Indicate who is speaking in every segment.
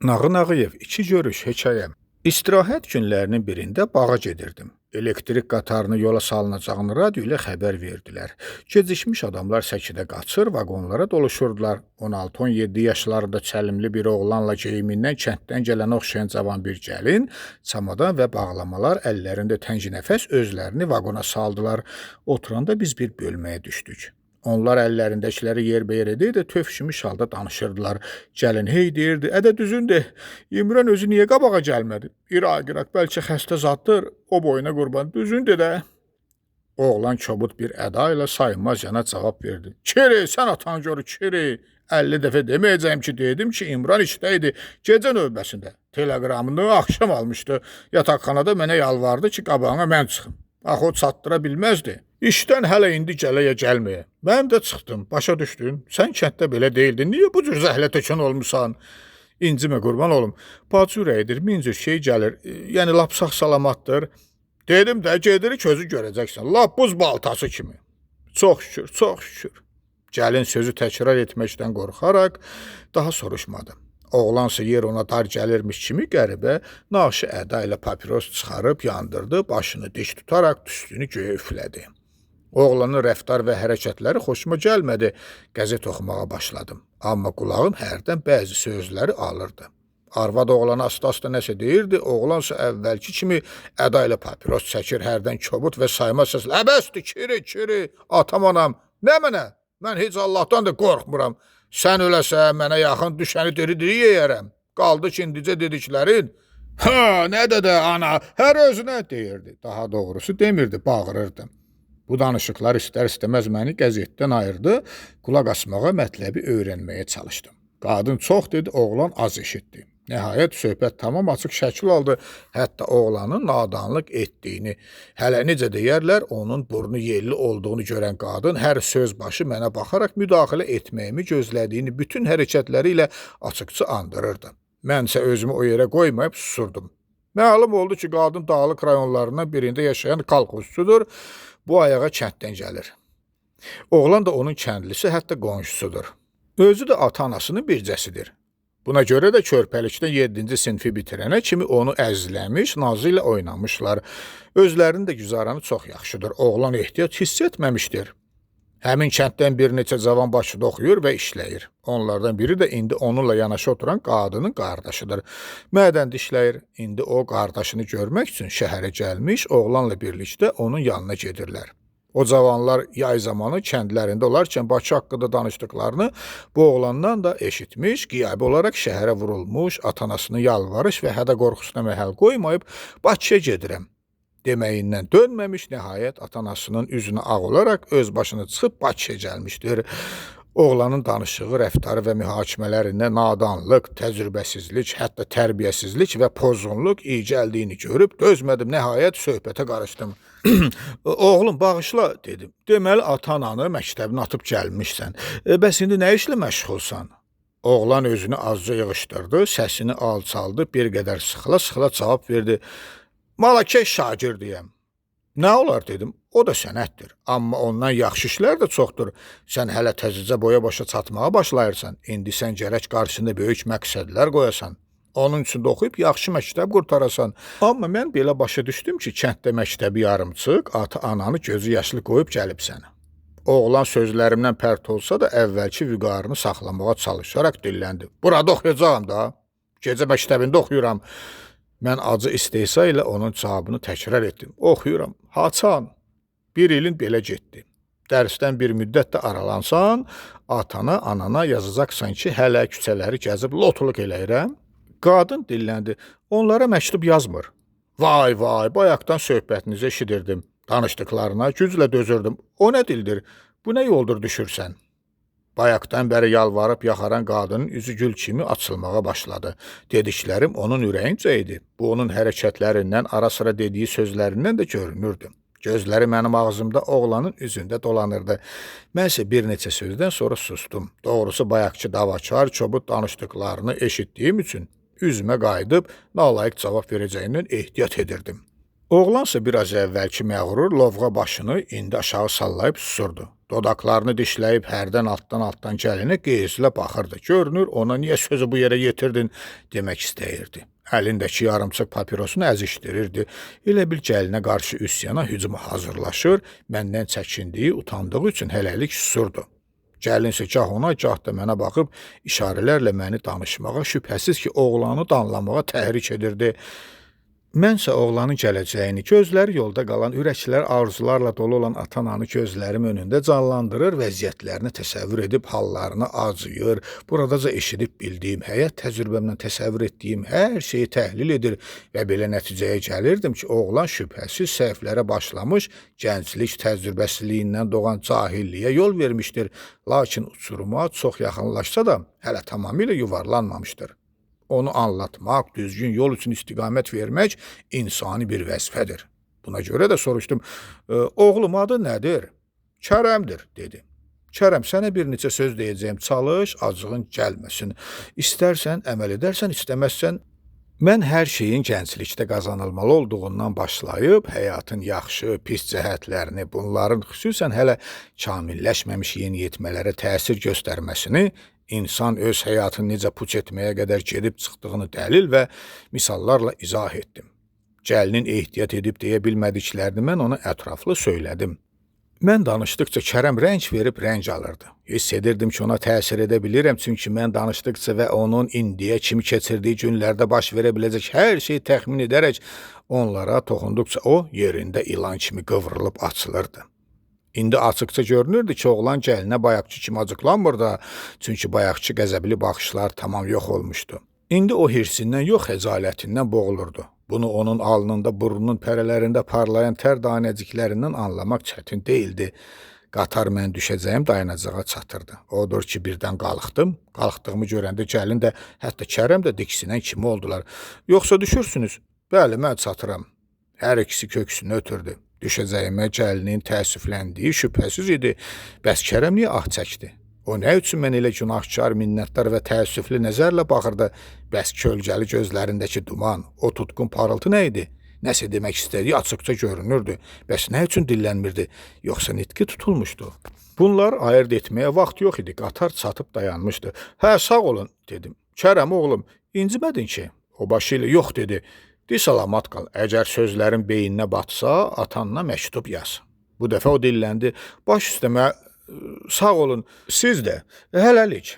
Speaker 1: Nağı Nağıyev, iki görüş, hekayəm. İstirahət günlərinin birində bağa gedirdim. Elektrik qatarını yola salınacağını radio ilə xəbər verdilər. Gecikmiş adamlar səkidə qaçır, vaqonlara doluşurdular. 16-17 yaşlarında çəlimli bir oğlanla geyimindən kənddən gələnə oxşayan cavan bir gəlin, çamadan və bağlamalar əllərində təngi nəfəs özlərini vaqona saldılar. Oturanda biz bir bölməyə düşdük. Onlar əllərindəkiləri yerbəyer edir, tövşümüş halda danışırdılar. Gəlin hey deyirdi, ədə düzündür. İmran özü niyə qabağa gəlmədi? İraq, bəlkə xəstə zaddır, o boyuna qurban. Düzündür də. Oğlan kobud bir əda ilə sayınmaz yana cavab verdi. Kiri, sən atan görü, kiri. 50 dəfə deməyəcəyim ki, dedim ki, İmran işdə idi. Gecə növbəsində. Teleqramını axşam almışdı. Yataqxanada mənə yalvardı ki, qabağına mən çıxım. Axı o çatdıra bilməzdi. İşdən hələ indi gələyə gəlməyə. Mən də çıxdım, başa düşdün. Sən kənddə belə deyildin. Niyə bu cür zəhlətökən olmusan? İncimə qurban olum. Bacı ürəyidir, min cür şey gəlir. Yəni lap sağ salamatdır. Dedim də gedirik özü görəcəksən. Lap buz baltası kimi. Çox şükür, çox şükür. Gəlin sözü təkrar etməkdən qorxaraq daha soruşmadım. Oğlansa yer ona dar gəlirmiş kimi qəribə, naşı əda ilə papiros çıxarıb yandırdı, başını dik tutaraq tüstünü göyə üflədi. Oğlanın rəftar və hərəkətləri xoşuma gəlmədi. Qəzet oxumağa başladım. Amma qulağım hərdən bəzi sözləri alırdı. Arvad oğlana asta-asta nəsə deyirdi, oğlansa əvvəlki kimi əda ilə papiros çəkir, hərdən kobud və sayma səslə. Əbəsdir, kiri, atam anam, nə mənə? Mən heç Allahdan da qorxmuram. Sən öləsə, mənə yaxın düşəni diri-diri yeyərəm. Qaldı ki, indicə dediklərin. Ha, nə də ana, hər özünə deyirdi. Daha doğrusu demirdi, bağırırdım. Bu danışıqlar istər-istəməz məni qəzetdən ayırdı, qulaq asmağa, mətləbi öyrənməyə çalışdım. Qadın çox dedi, oğlan az eşitdi. Nəhayət söhbət tamam açıq şəkil aldı, hətta oğlanın nadanlıq etdiyini. Hələ necə deyərlər, onun burnu yelli olduğunu görən qadın hər söz başı mənə baxaraq müdaxilə etməyimi gözlədiyini bütün hərəkətləri ilə açıqca andırırdı. Mənsə özümü o yerə qoymayıb susurdum. Məlum oldu ki, qadın dağlıq rayonlarından birində yaşayan kolxozçudur, bu ayağa kənddən gəlir. Oğlan da onun kəndlisi, hətta qonşusudur. Özü də ata-anasının bircəsidir. Buna görə də körpəlikdən 7-ci sinfi bitirənə kimi onu əzləmiş, nazı ilə oynamışlar. Özlərinin də güzaranı çox yaxşıdır. Oğlan ehtiyac hiss etməmişdir. Həmin kənddən bir neçə cavan Bakıda oxuyur və işləyir. Onlardan biri də indi onunla yanaşı oturan qadının qardaşıdır. Mədən dişləyir. İndi o qardaşını görmək üçün şəhərə gəlmiş, oğlanla birlikdə onun yanına gedirlər. O cavanlar yay zamanı kəndlərində olarkən Bakı haqqında danışdıqlarını bu oğlandan da eşitmiş, qiyabi olaraq şəhərə vurulmuş, atanasını yalvarış və hədə qorxusuna məhəl qoymayıb Bakıya gedirəm deməyindən dönməmiş, nəhayət atanasının üzünə ağ olaraq öz başını çıxıb Bakıya gəlmişdir. Oğlanın danışığı, rəftarı və mühakimələrindən nadanlıq, təcrübəsizlik, hətta tərbiyəsizlik və pozğunluq iyi gəldiyini görüb dözmədim, nəhayət söhbətə qarışdım. Oğlum, bağışla, dedim. Deməli, ata-ananı məktəbinə atıb gəlmişsən. Bəs indi nə işlə məşğulsan? Oğlan özünü azca yığışdırdı, səsini alçaldı, bir qədər sıxıla-sıxıla cavab verdi. Malakeş şagirdiyəm. Nə olar dedim, o da sənətdir. Amma ondan yaxşı işlər də çoxdur. Sən hələ təzəcə boya başa çatmağa başlayırsan. İndi sən gərək qarşısında böyük məqsədlər qoyasan. Onun üçün də oxuyub yaxşı məktəb qurtarasan. Amma mən belə başa düşdüm ki, kənddə məktəbi yarımçıq, ata-ananı gözü yaşlı qoyub gəlibsən. Oğlan sözlərimdən pərt olsa da əvvəlki vüqarını saxlamağa çalışaraq dilləndi. Burada oxuyacağam da. Gecə məktəbində oxuyuram. Mən acı istehza ilə onun cavabını təkrar etdim. Oxuyuram. Haçan. Bir ilin belə getdi. Dərsdən bir müddət də aralansan, atana, anana yazacaqsan ki, hələ küçələri gəzib lotuluq eləyirəm. Qadın dilləndi. Onlara məktub yazmır. Vay, bayaqdan söhbətinizi eşidirdim. Danışdıqlarına güclə dözürdüm. O nə dildir? Bu nə yoldur düşürsən? Bayaqdan bəri yalvarıb yaxaran qadının üzü gül kimi açılmağa başladı. Dediklərim onun ürəyincə idi. Bu onun hərəkətlərindən, ara-sıra dediyi sözlərindən də görünürdü. Gözləri mənim ağzımda, oğlanın üzündə dolanırdı. Mənsə bir neçə sözdən sonra sustum. Doğrusu bayaqçı davakar, çobud danışdıqlarını eşitdiyim üçün üzümə qayıdıb nalayıq cavab verəcəyindən ehtiyat edirdim. Oğlansa biraz əvvəlki məğrur lovğa başını indi aşağı sallayıb susurdu. Dodaqlarını dişləyib hərdən altdan gəlinə qeyzlə baxırdı. Görünür, ona niyə sözü bu yerə yetirdin demək istəyirdi. Əlindəki yarımçıq papirosunu əzişdirirdi. Elə bil gəlinə qarşı üsyana, hücuma hazırlaşır, məndən çəkindiyi, utandığı üçün hələlik susurdu. Gəlin isə gah ona, gah da mənə baxıb işarələrlə məni danışmağa, şübhəsiz ki, oğlanı danlamağa təhrik edirdi. Mənsə oğlanın gələcəyini, gözləri yolda qalan, ürəklər arzularla dolu olan ata-ananı gözlərim önündə canlandırır, vəziyyətlərini təsəvvür edib hallarını acıyır, buradaca eşidib bildiyim, həyat təcrübəmlə təsəvvür etdiyim hər şeyi təhlil edir və belə nəticəyə gəlirdim ki, oğlan şübhəsiz səhvlərə başlamış, gənclik təcrübəsizliyindən doğan cahilliyə yol vermişdir, lakin uçuruma çox yaxınlaşsa da hələ tamamilə yuvarlanmamışdır. Onu anlatmaq, düzgün yol üçün istiqamət vermək insani bir vəzifədir. Buna görə də soruşdum, oğlum adı nədir? Kərəmdir, dedi. Kərəm, sənə bir neçə söz deyəcəyim, çalış, acığın gəlməsin. İstərsən, əməl edərsən, istəməzsən. Mən hər şeyin gənclikdə qazanılmalı olduğundan başlayıb, həyatın yaxşı, pis cəhətlərini, bunların xüsusən hələ kamilləşməmiş yeniyetmələrə təsir göstərməsini, İnsan öz həyatını necə puç etməyə qədər gedib çıxdığını dəlil və misallarla izah etdim. Gəlinin ehtiyat edib deyə bilmədiklərini mən ona ətraflı söylədim. Mən danışdıqca Kərəm rəng verib rəng alırdı. Hiss edirdim ki, ona təsir edə bilirəm, çünki mən danışdıqca və onun indiyə kimi keçirdiyi günlərdə baş verə biləcək hər şeyi təxmin edərək onlara toxunduqca o yerində ilan kimi qıvrılıb açılırdı. İndi açıqca görünürdü ki, oğlan gəlinə bayaqçı kimi acıqlanmır da, çünki bayaqçı qəzəbli baxışlar tamam yox olmuşdu. İndi o hirsindən yox, xəcalətindən boğulurdu. Bunu onun alnında, burnunun pərələrində parlayan tər danəciklərindən anlamaq çətin deyildi. Qatar mən düşəcəyim dayanacağa çatırdı. Odur ki, birdən qalxdım. Qalxdığımı görəndə gəlin də, hətta Kərəm də diksinən kimi oldular. Yoxsa düşürsünüz? Bəli, mən çatıram. Hər ikisi köksünü ötürdü. Düşəcəyimə gəlinin təəssüfləndiyi şübhəsiz idi. Bəs Kərəm niyə ah çəkdi? O nə üçün mən elə günahkar, minnətdar və təəssüflü nəzərlə baxırdı? Bəs kölgəli gözlərindəki duman, o tutqun parıltı nə idi? Nəsə demək istədiyi açıqca görünürdü. Bəs nə üçün dillənmirdi? Yoxsa nitqi tutulmuşdu? Bunlar ayırd etməyə vaxt yox idi. Qatar çatıb dayanmışdı. Hə, sağ olun, dedim. Kərəm oğlum, incimədin ki? O başı ilə yox, dedi. Di salamat qal, əgər sözlərin beyninə batsa, atanla məktub yaz. Bu dəfə o dilləndi, baş üstəmə, sağ olun, siz də, hələlik.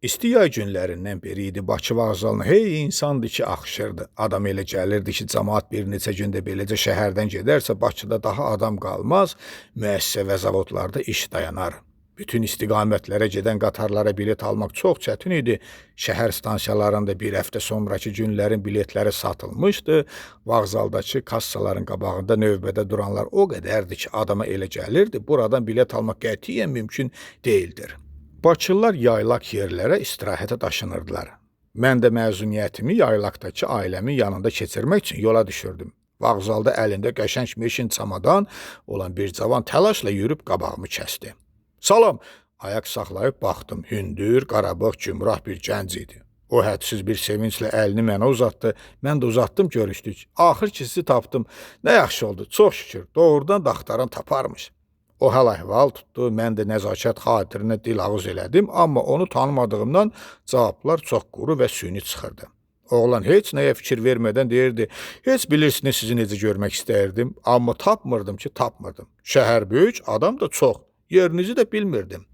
Speaker 1: İsti yay günlərindən biri idi, Bakı vağzalına hey insandı ki, axışırdı. Adam elə gəlirdi ki, cəmaat bir neçə gündə beləcə şəhərdən gedərsə, Bakıda daha adam qalmaz, müəssisə və zavodlarda iş dayanar. Bütün istiqamətlərə gedən qatarlara bilet almaq çox çətin idi. Şəhər stansiyalarında bir həftə sonraki günlərin biletləri satılmışdı. Vağzaldakı kassaların qabağında növbədə duranlar o qədərdir ki, adama elə gəlirdi, buradan bilet almaq qətiyyən mümkün deyildir. Bakılılar yaylaq yerlərə istirahətə daşınırdılar. Mən də məzuniyyətimi yaylaqdakı ailəmin yanında keçirmək üçün yola düşürdüm. Vağzalda əlində qəşəng meşin çamadan olan bir cavan təlaşla yürüb qabağımı kəsdi. Salam, ayaq saxlayıb baxdım, hündür, qarabağ, gümrah bir gənc idi. O hədsiz bir sevinclə əlini mənə uzatdı, mən də uzatdım, görüşdük. Axır ki, sizi tapdım, nə yaxşı oldu, çox şükür, doğrudan da axtaran taparmış. O həl-əhval tutdu, mən də nəzakət xatirinə dil ağız elədim, amma onu tanımadığımdan cavablar çox quru və süni çıxırdı. Oğlan heç nəyə fikir vermədən deyirdi, heç bilirsiniz sizi necə görmək istəyirdim, amma tapmırdım ki, tapmırdım. Şəhər böyük, adam da çox. Yerinizi də bilmirdim.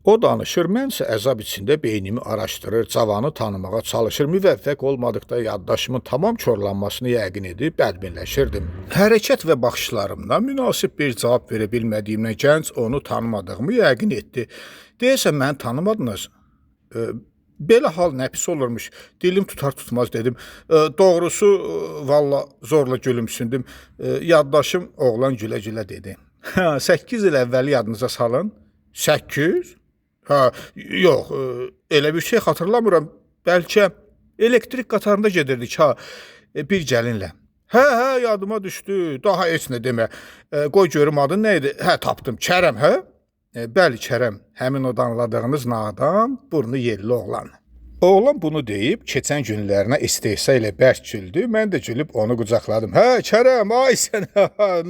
Speaker 1: O danışır, mənsə əzab içində beynimi araşdırır, cavanı tanımağa çalışır, müvəffəq olmadıqda yaddaşımın tamam körlanmasını yəqin edib bədbinləşirdim. Hərəkət və baxışlarımdan münasib bir cavab verə bilmədiyimlə gənc onu tanımadığımı yəqin etdi. Deyəsən, məni tanımadınız. Belə hal nə pis olurmuş, dilim tutar tutmaz dedim. Doğrusu, valla zorla gülümsündüm. Yaddaşım oğlan gülə-gülə dedi. 8 il əvvəli yadınıza salın. 8? Yox, elə bir şey xatırlamıram. Bəlkə elektrik qatarında gedirdik, bir gəlinlə. Hə, yadıma düşdü, daha heç nə demə. Qoy görüm adın nə idi? Tapdım, Kərəm, Bəli, Kərəm, həmin o danladığınız nadan, burnu yerli oğlan. Oğlan bunu deyib, keçən günlərinə istehsa ilə bərk güldü. Mən də gülüb onu qucaqladım. Hə, Kərəm, ay sən,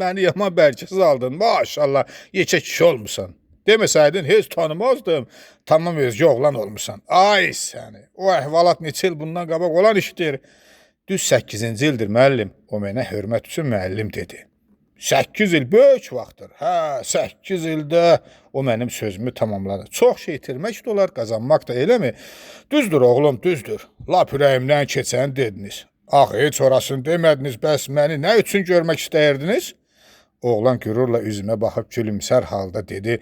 Speaker 1: məni yaman bərkəsiz aldın. Maşallah, yekə kişi olmusan. Deməsəydin, heç tanımazdım. Tamam özgə oğlan olmusan. Ay səni, o əhvalat neçə il bundan qabaq olan işdir. Düz 8-ci ildir müəllim. O mənə hörmət üçün müəllim dedi. 8 il böyük vaxtdır. Hə, 8 ildə o mənim sözümü tamamladı. Çox şey itirmək də olar, qazanmaq da eləmi? Düzdür oğlum, düzdür. Lap ürəyimdən keçəni dediniz. Ax, heç orasını demədiniz, bəs məni nə üçün görmək istəyirdiniz? Oğlan qürurla üzümə baxıb gülümsər halda dedi.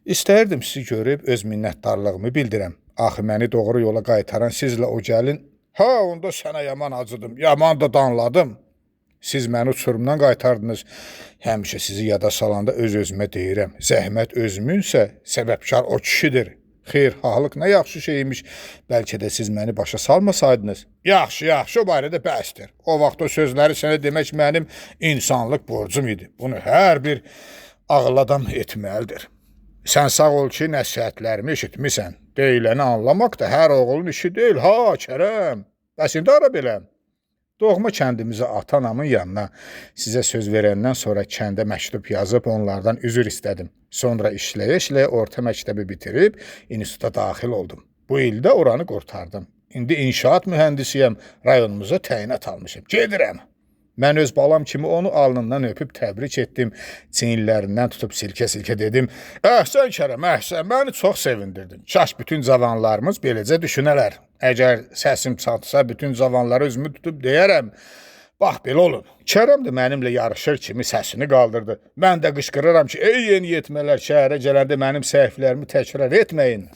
Speaker 1: İstəyirdim sizi görüb öz minnətdarlığımı bildirəm. Axı məni doğru yola qaytaran sizlə o gəlin. Ha, onda sənə yaman acıdım, yaman da danladım. Siz məni uçurumdan qaytardınız. Həmişə sizi yada salanda öz-özümə deyirəm. Zəhmət özümünsə, səbəbkar o kişidir. Xeyirxahlıq nə yaxşı şeymiş. Bəlkə də siz məni başa salmasaydınız. Yaxşı, o barədə bəsdir. O vaxt o sözləri sənə demək mənim insanlıq borcum idi. Bunu hər bir ağıl adam etməlidir. Sən sağ ol ki, nəsihətlərimi eşitmisən. Deyiləni anlamaq da hər oğulun işi deyil. Ha, Kərəm, bəs indi ara belə. Doğma kəndimizə ata-anamın yanına sizə söz verəndən sonra kəndə məktub yazıb onlardan üzr istədim. Sonra işləyə-işləyə orta məktəbi bitirib instituta daxil oldum. Bu ildə oranı qurtardım. İndi inşaat mühəndisiyəm, rayonumuza təyinat almışım. Gedirəm. Mən öz balam kimi onu alnından öpüb təbrik etdim. Çiyinlərindən tutub silkə-silkə dedim. Əhsən Kərəm, əhsən, məni çox sevindirdin. Kaş bütün cavanlarımız beləcə düşünələr. Əgər səsim çatsa, bütün cavanları özümü tutub deyərəm. Bax, belə olun. Kərəm də mənimlə yarışır kimi səsini qaldırdı. Mən də qışqırıram ki, ey yeni yetmələr, şəhərə gələndə mənim səhvlərimi təkrar etməyin.